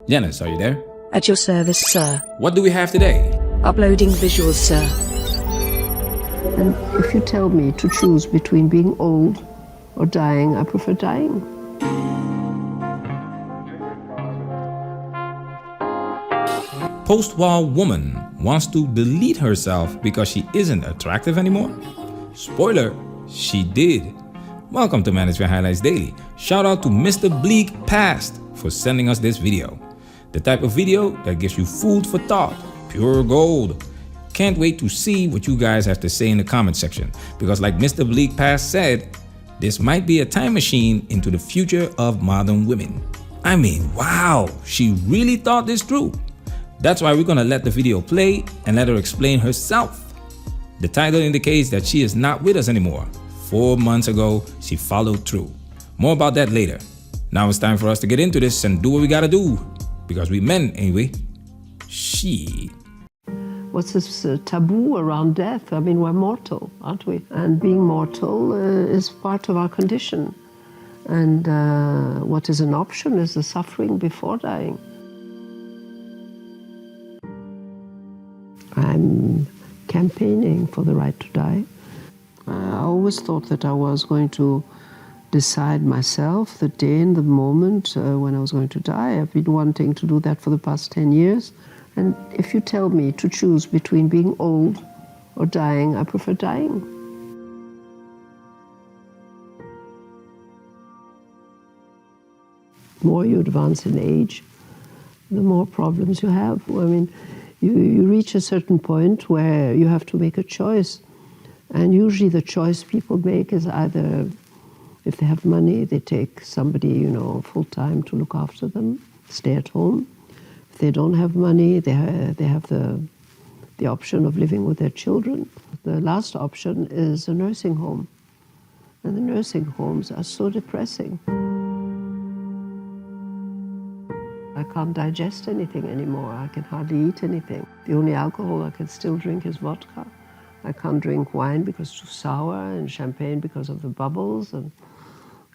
Janice, are you there? At your service, sir. What do we have today? Uploading visuals, sir. And if you tell me to choose between being old or dying, I prefer dying. Post-war woman wants to delete herself because she isn't attractive anymore? Spoiler, she did. Welcome to Manosphere Highlights Daily. Shout out to Mr Bleak Past for sending us this video. The type of video that gives you food for thought, pure gold. Can't wait to see what you guys have to say in the comment section, because like Mr Bleak Past said, this might be a time machine into the future of modern women. I mean, wow, she really thought this through. That's why we're gonna let the video play and let her explain herself. The title indicates that she is not with us anymore. 4 months ago, she followed through. More about that later. Now it's time for us to get into this and do what we gotta do. Because we men, ain't we? She. What's this taboo around death? I mean, we're mortal, aren't we? And being mortal is part of our condition. And what is an option is the suffering before dying. I'm campaigning for the right to die. I always thought that I was going to decide myself the day and the moment when I was going to die. I've been wanting to do that for the past 10 years. And if you tell me to choose between being old or dying, I prefer dying. The more you advance in age, the more problems you have. I mean, you reach a certain point where you have to make a choice. And usually the choice people make is either, if they have money, they take somebody, full-time to look after them, stay at home. If they don't have money, they have the option of living with their children. The last option is a nursing home. And the nursing homes are so depressing. I can't digest anything anymore. I can hardly eat anything. The only alcohol I can still drink is vodka. I can't drink wine because it's too sour, and champagne because of the bubbles. And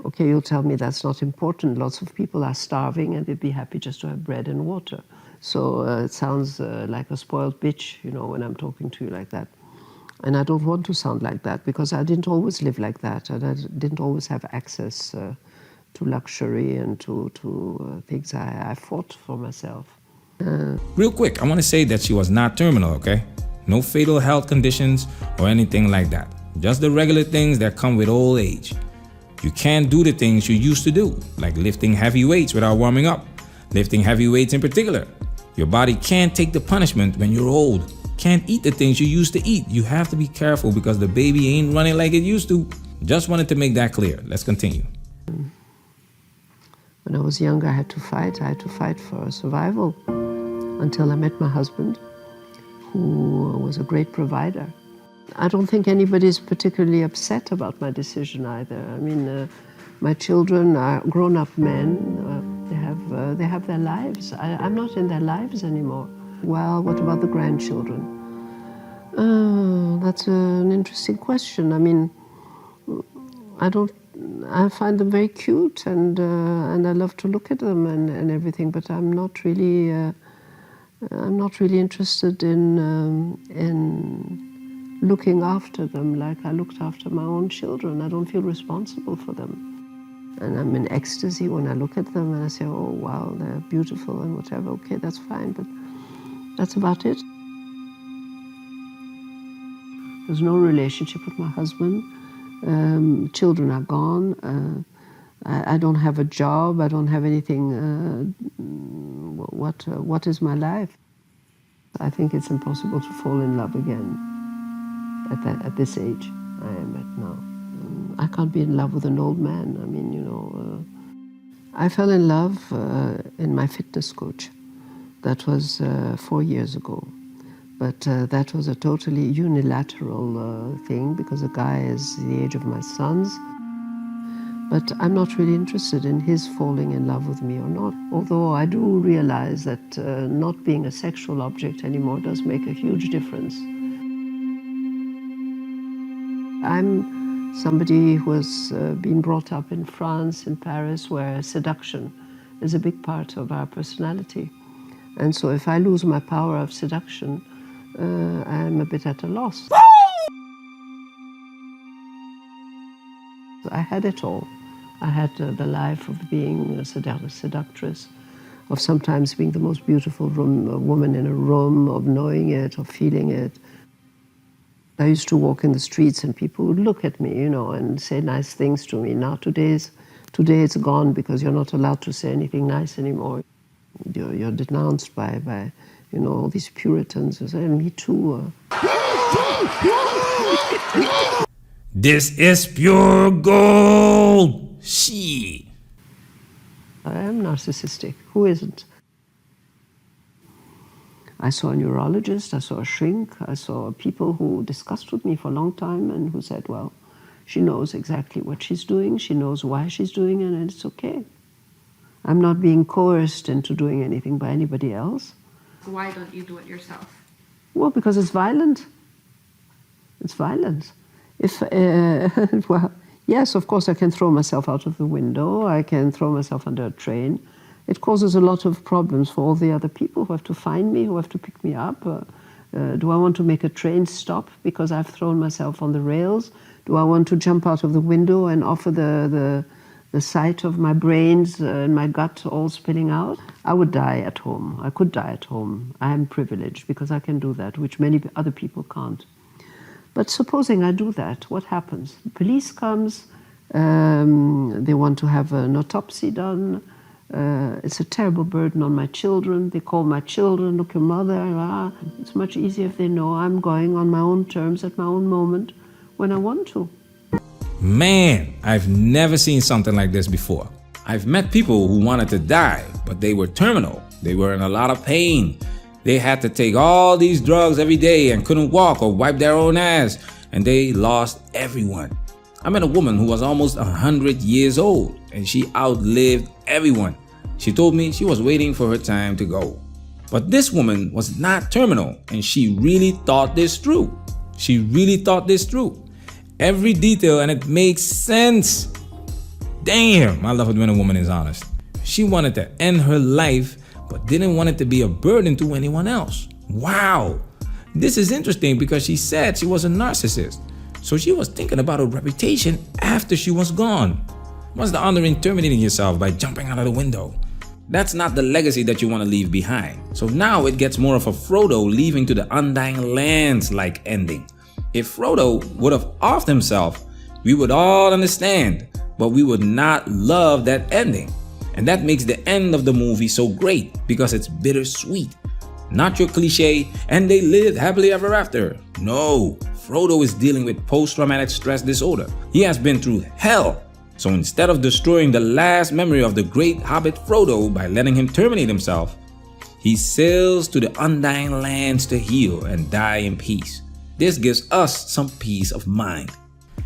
okay, you'll tell me that's not important. Lots of people are starving and they'd be happy just to have bread and water. So it sounds like a spoiled bitch, when I'm talking to you like that. And I don't want to sound like that because I didn't always live like that, and I didn't always have access to luxury and to things I fought for myself. Real quick, I want to say that she was not terminal, okay? No fatal health conditions or anything like that. Just the regular things that come with old age. You can't do the things you used to do, like lifting heavy weights without warming up. Lifting heavy weights in particular. Your body can't take the punishment when you're old. Can't eat the things you used to eat. You have to be careful because the baby ain't running like it used to. Just wanted to make that clear. Let's continue. When I was younger, I had to fight. I had to fight for survival until I met my husband, who was a great provider. I don't think anybody's particularly upset about my decision either. I mean, my children are grown-up men. They have their lives. I'm not in their lives anymore. Well, what about the grandchildren? That's an interesting question. I mean, I find them very cute, and I love to look at them and everything. But I'm not really interested in looking after them like I looked after my own children. I don't feel responsible for them. And I'm in ecstasy when I look at them and I say, oh, wow, they're beautiful and whatever. Okay, that's fine, but that's about it. There's no relationship with my husband. Children are gone. I don't have a job. I don't have anything. What is my life? I think it's impossible to fall in love again at this age I am at now. I can't be in love with an old man. I mean, I fell in love in my fitness coach. That was 4 years ago. But that was a totally unilateral thing because the guy is the age of my sons. But I'm not really interested in his falling in love with me or not. Although I do realize that not being a sexual object anymore does make a huge difference. I'm somebody who has been brought up in France, in Paris, where seduction is a big part of our personality. And so if I lose my power of seduction, I'm a bit at a loss. I had it all. I had the life of being a seductress, of sometimes being the most beautiful woman in a room, of knowing it, of feeling it. I used to walk in the streets and people would look at me, and say nice things to me. Now today it's gone because you're not allowed to say anything nice anymore. You're denounced by all these Puritans who say, me too. This is pure gold. She. I am narcissistic. Who isn't? I saw a neurologist, I saw a shrink, I saw people who discussed with me for a long time and who said, well, she knows exactly what she's doing, she knows why she's doing it, and it's okay. I'm not being coerced into doing anything by anybody else. Why don't you do it yourself? Well, because it's violent. It's violent. Well, yes, of course, I can throw myself out of the window. I can throw myself under a train. It causes a lot of problems for all the other people who have to find me, who have to pick me up. Do I want to make a train stop because I've thrown myself on the rails? Do I want to jump out of the window and offer the sight of my brains and my gut all spilling out? I would die at home. I could die at home. I am privileged because I can do that, which many other people can't. But supposing I do that, what happens? The police comes, they want to have an autopsy done. It's a terrible burden on my children. They call my children, look, your mother. It's much easier if they know I'm going on my own terms at my own moment when I want to. Man, I've never seen something like this before. I've met people who wanted to die, but they were terminal. They were in a lot of pain. They had to take all these drugs every day and couldn't walk or wipe their own ass, and they lost everyone. I met a woman who was almost 100 years old, and she outlived everyone. She told me she was waiting for her time to go. But this woman was not terminal, and she really thought this through. She really thought this through. Every detail, and it makes sense. Damn, I love it when a woman is honest. She wanted to end her life, but didn't want it to be a burden to anyone else. Wow. This is interesting because she said she was a narcissist. So she was thinking about her reputation after she was gone. What's the honor in terminating yourself by jumping out of the window? That's not the legacy that you want to leave behind. So now it gets more of a Frodo leaving to the undying lands like ending. If Frodo would have offed himself, we would all understand, but we would not love that ending. And that makes the end of the movie so great because it's bittersweet. Not your cliche, and they lived happily ever after. No, Frodo is dealing with post-traumatic stress disorder. He has been through hell. So instead of destroying the last memory of the great hobbit Frodo by letting him terminate himself, he sails to the undying lands to heal and die in peace. This gives us some peace of mind.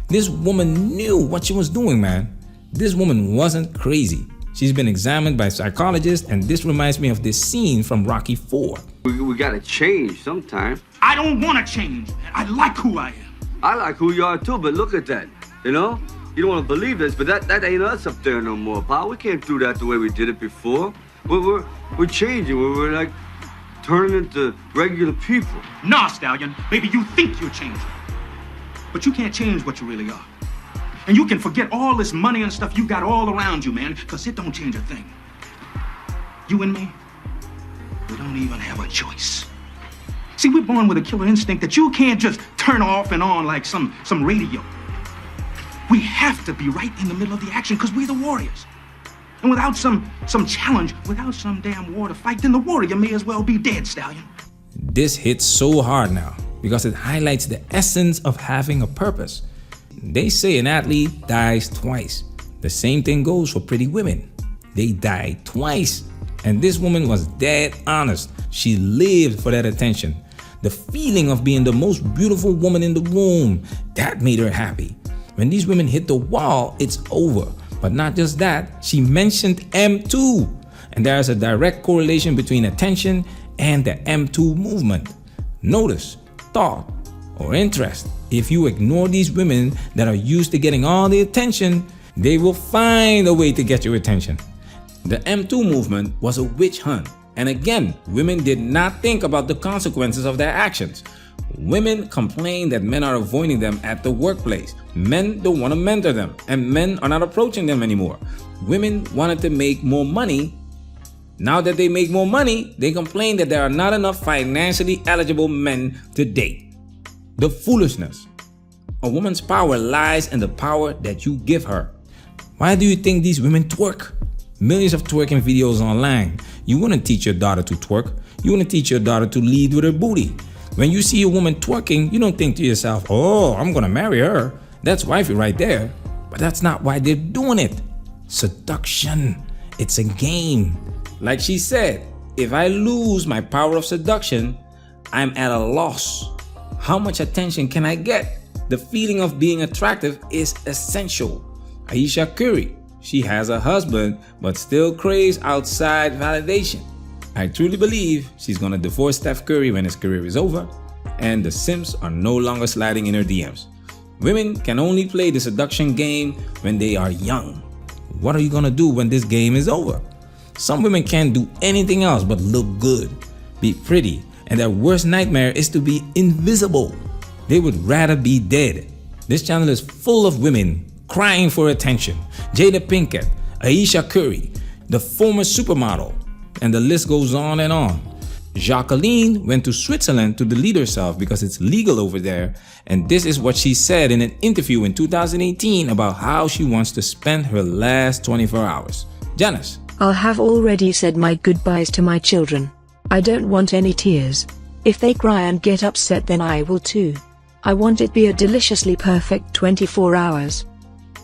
This woman knew what she was doing, man. This woman wasn't crazy. She's been examined by psychologists, and this reminds me of this scene from Rocky IV. We gotta change sometime. I don't want to change. I like who I am. I like who you are too, but look at that. You know? You don't want to believe this, but that ain't us up there no more, pal. We can't do that the way we did it before. We're changing. We're like turning into regular people. Nah, Stallion. Maybe you think you're changing. But you can't change what you really are. And you can forget all this money and stuff you got all around you, man, because it don't change a thing. You and me, we don't even have a choice. See, we're born with a killer instinct that you can't just turn off and on like some radio. We have to be right in the middle of the action because we're the warriors. And without some challenge, without some damn war to fight, then the warrior may as well be dead, Stallion. This hits so hard now because it highlights the essence of having a purpose. They say an athlete dies twice. The same thing goes for pretty women. They die twice. And this woman was dead honest. She lived for that attention. The feeling of being the most beautiful woman in the room, that made her happy. When these women hit the wall, it's over. But not just that, she mentioned M2. And there is a direct correlation between attention and the M2 movement. Notice, thought, or interest. If you ignore these women that are used to getting all the attention, they will find a way to get your attention. The M2 movement was a witch hunt. And again, women did not think about the consequences of their actions. Women complain that men are avoiding them at the workplace. Men don't want to mentor them, and men are not approaching them anymore. Women wanted to make more money. Now that they make more money, they complain that there are not enough financially eligible men to date. The foolishness. A woman's power lies in the power that you give her. Why do you think these women twerk? Millions of twerking videos online. You wouldn't teach your daughter to twerk. You wouldn't teach your daughter to lead with her booty. When you see a woman twerking, you don't think to yourself, oh, I'm gonna marry her. That's wifey right there. But that's not why they're doing it. Seduction. It's a game. Like she said, if I lose my power of seduction, I'm at a loss. How much attention can I get? The feeling of being attractive is essential. Ayesha Curry, she has a husband but still craves outside validation. I truly believe she's gonna divorce Steph Curry when his career is over, and the simps are no longer sliding in her DMs. Women can only play the seduction game when they are young. What are you gonna do when this game is over? Some women can't do anything else but look good, be pretty, and their worst nightmare is to be invisible. They would rather be dead. This channel is full of women crying for attention. Jada Pinkett, Ayesha Curry, the former supermodel, and the list goes on and on. Jacqueline went to Switzerland to delete herself because it's legal over there, and this is what she said in an interview in 2018 about how she wants to spend her last 24 hours. Janice. I'll have already said my goodbyes to my children. I don't want any tears. If they cry and get upset, then I will too. I want it be a deliciously perfect 24 hours.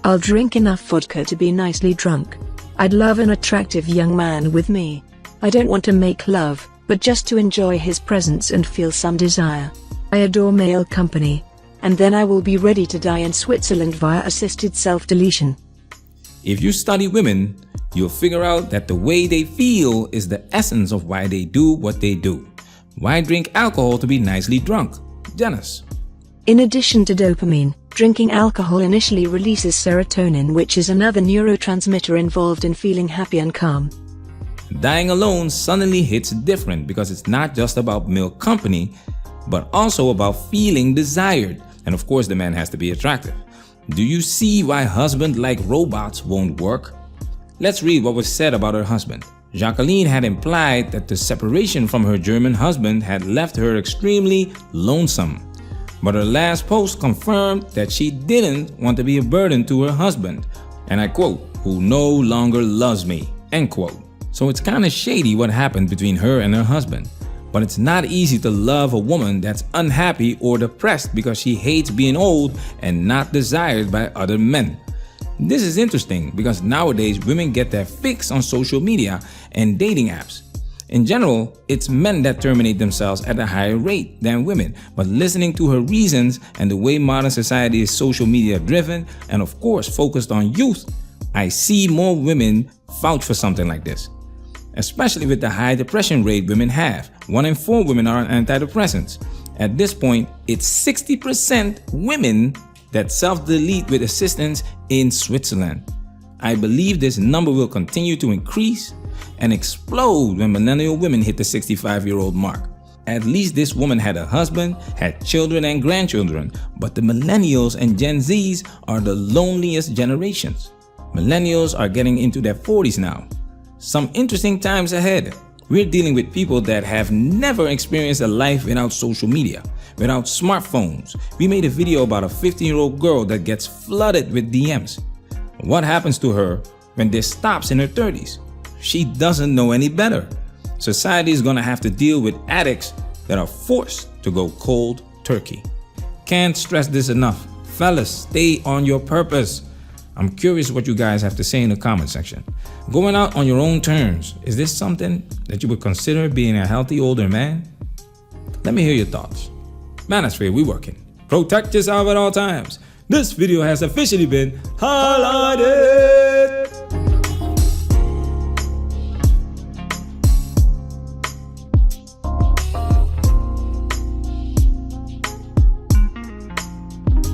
I'll drink enough vodka to be nicely drunk. I'd love an attractive young man with me. I don't want to make love, but just to enjoy his presence and feel some desire. I adore male company. And then I will be ready to die in Switzerland via assisted self-deletion. If you study women, you'll figure out that the way they feel is the essence of why they do what they do. Why drink alcohol to be nicely drunk? Janice. In addition to dopamine, drinking alcohol initially releases serotonin, which is another neurotransmitter involved in feeling happy and calm. Dying alone suddenly hits different because it's not just about male company, but also about feeling desired. And of course, the man has to be attractive. Do you see why husbands like robots won't work? Let's read what was said about her husband. Jacqueline had implied that the separation from her German husband had left her extremely lonesome. But her last post confirmed that she didn't want to be a burden to her husband, and I quote, who no longer loves me, end quote. So it's kind of shady what happened between her and her husband. But it's not easy to love a woman that's unhappy or depressed because she hates being old and not desired by other men. This is interesting because nowadays women get their fix on social media and dating apps. In general, it's men that terminate themselves at a higher rate than women, but listening to her reasons and the way modern society is social media driven and of course focused on youth, I see more women vouch for something like this. Especially with the high depression rate women have. 1 in 4 women are on antidepressants. At this point, it's 60% women that self-delete with assistance in Switzerland. I believe this number will continue to increase and explode when millennial women hit the 65-year-old mark. At least this woman had a husband, had children and grandchildren, but the millennials and Gen Zs are the loneliest generations. Millennials are getting into their 40s now. Some interesting times ahead. We're dealing with people that have never experienced a life without social media, without smartphones. We made a video about a 15-year-old girl that gets flooded with DMs. What happens to her when this stops in her 30s? She doesn't know any better. Society is gonna have to deal with addicts that are forced to go cold turkey. Can't stress this enough. Fellas, stay on your purpose. I'm curious what you guys have to say in the comment section. Going out on your own terms, is this something that you would consider being a healthy older man? Let me hear your thoughts. Manosphere, we working. Protect yourself at all times. This video has officially been highlighted.